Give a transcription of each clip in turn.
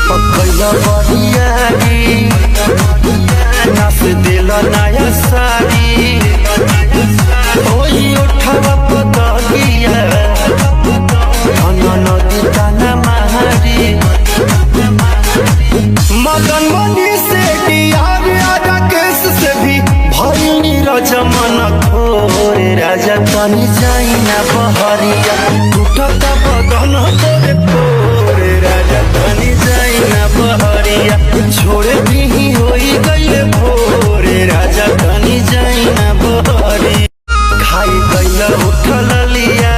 पकैला बरियारी नाच देला नया साड़ी ओही उठावा पतलिया नदी ताना मारी मदन मनी से डियार राकेश से भी भइनी रजमन खोरे राजा तनी जाइना बहरिया टूटता बदन तोरे पोरे राजा तनी जाइना बहरिया छोड़े भी होई गइले भोरे राजा तनी जाइना बहरिया खाई गइला उठल लिया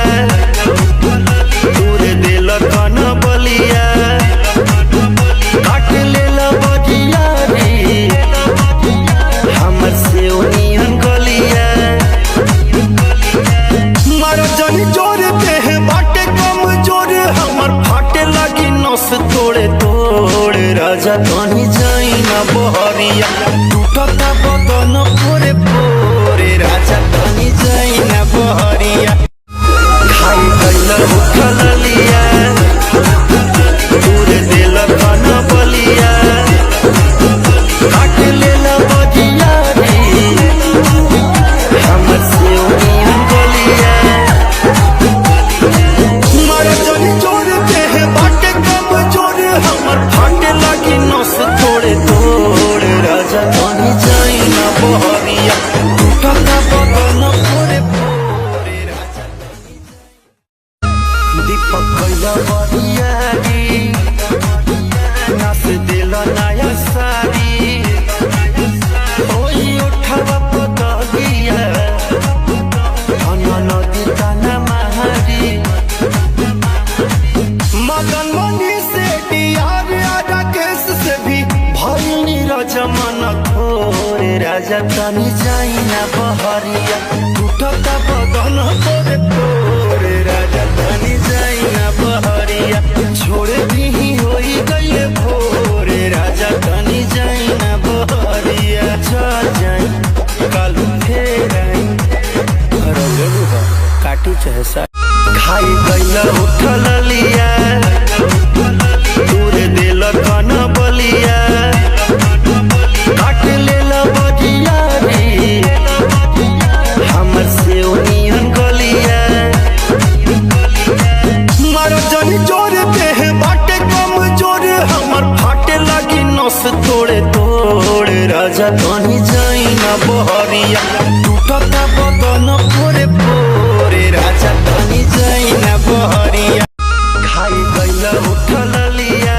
तोरे दिल कन बलिया काट लेला बजिया रे हमर से ओनियन गलिया मार जनी जोर देह बाटे कम जोर हमर फाटे लगी नस तोड़े तोड़े राजा तनी जाइना बहरिया टूटता बदन पोरे पोरे राजा तनी जाइना बहरिया खाई गइला उठल लिया तोरे दिल कन बलिया काट लेला बजिया रे हमर से ओनियन गलिया मार जनी जोर देह बाटे कम जोर हमर फाटे लगी नस तोड़े तोड़े राजा तनी जाइना बहरिया टूटता बदन पोरे पोरे राजा दीपक कैला बरियारी नाच देला नया साड़ी ओही उठावा पतलिया नदी ताना मारी मदन मनी से डियार राकेश से भी भइनी रजमन खोरे राजा तनी जाइना बहरिया टूटता बदन तोरे पोरे राजा तनी जाइना बहरिया छोड़े भी होई गइले भोरे राजा तनी जाइना बहरिया चल जाई कालू फेर आई काटी चाहे सा खाई गइला उठल लिया तोरे दिल कन बलिया काट लेला बजिया रे हमर से ओनियन गलिया मार जनी जोर देह बाटे कम जोर हमर फाटे लगी नस तोड़े तोड़े राजा तनी जाइना बहरिया टूटता बदन पोरे पोरे राजा तनी जाइना बहरिया खाई गइला उठल लिया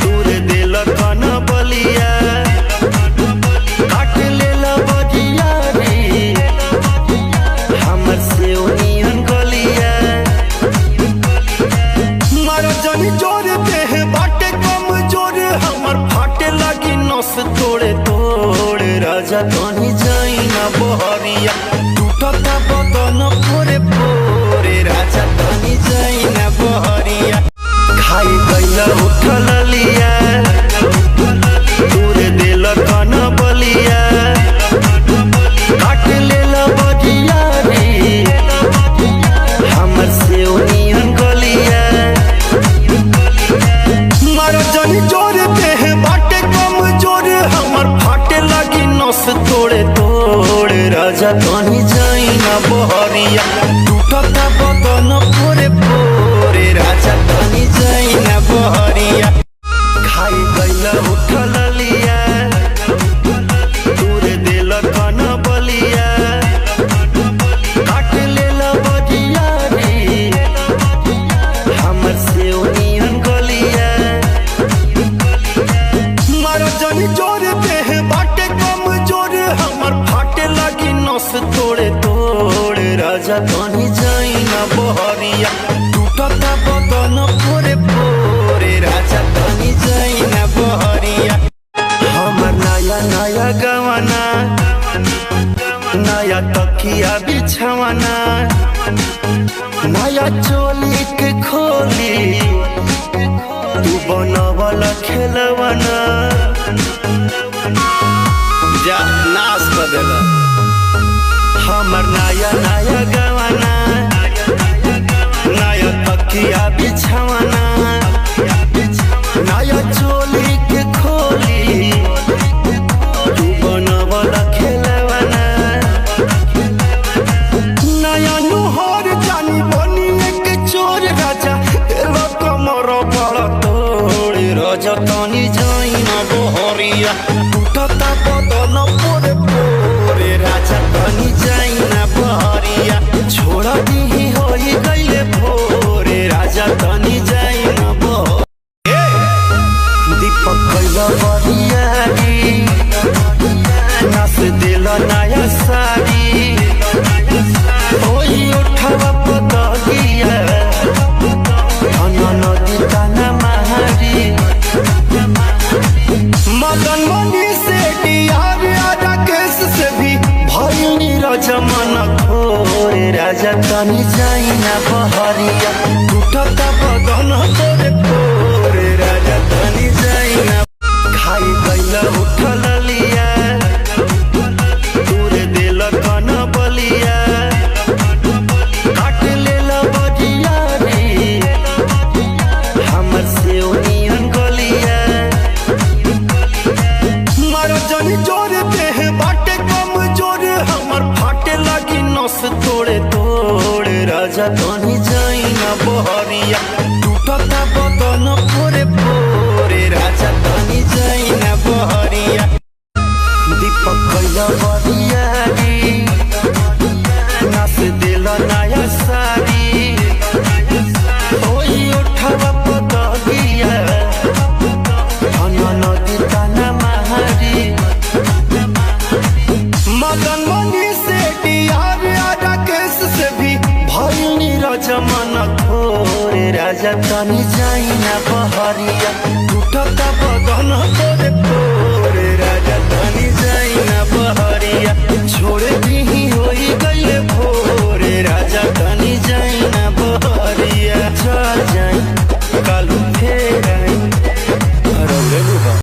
तोरे दिल कन बलिया काट लेला बजिया रे हमर से ओनियन गलिया मार जनी जोर देह बाटे कम जोर हमर फाटे लगी नस तोड़े तोड़े राजा तनी जाइना बहरिया टूटता बदन पोरे पोरे राजा तनी जाइना बहरिया खाई गइला उठल लिया तोरे दिल कन बलिया काट लेला बजिया रे हमर से ओनियन गलिया मार जनी जोर देह बाटे कम जोर हमर फाटे लगी नस तोड़े तोड़े राजा तनी जाइना बहरिया टूटता बदन पोरे पोरे राजा तनी जाइना बहरिया खाई गइला उठल लिया तोरे दिल कन बलिया काट लेला बजिया रे हमर से ओनियन गलिया मार जनी जोर देह बाटे कम जोर हमर फाटे लगी नस तोड़े तोड़े राजा तनी जाइना बहरिया टूटता बदन पोरे पोरे राजा तनी जाइना बहरिया हमर नया नया गवाना नया तकिया बिछवाना नया चोली के खोली तू बनवल खेलवाना जा नाश कर देला हमर नया नया गवाना नया तकिया बिछवाना बहरिया टूटता बदन तोरे तोरे राजा तनी जाइना खाई गइला उठल लिया तोरे दिल कन बलिया काट लेला बजिया रे हमर से ओनियन गलिया मारो जनी जोर देह बाटे कम जोर हमर फाटे लगी नस तोड़े तोड़े राजा तनी जाइना बहरिया टूटता बदन पोरे पोरे राजा तनी जाइना बहरिया दीपक कैला बरिया रे नास दिल नया सारी ओई उठावा पतगिया नदी ताना महारी मदन मनी से डियार आजा केस से भी भइल रजमन थोरे राजा तनी जाइना बहरिया टूटता बदन तोरे तोरे राजा तनी जाइना बहरिया छोड़ दी होई गइले भोरे राजा तनी जाइना बहरिया चल जाई कालू फेर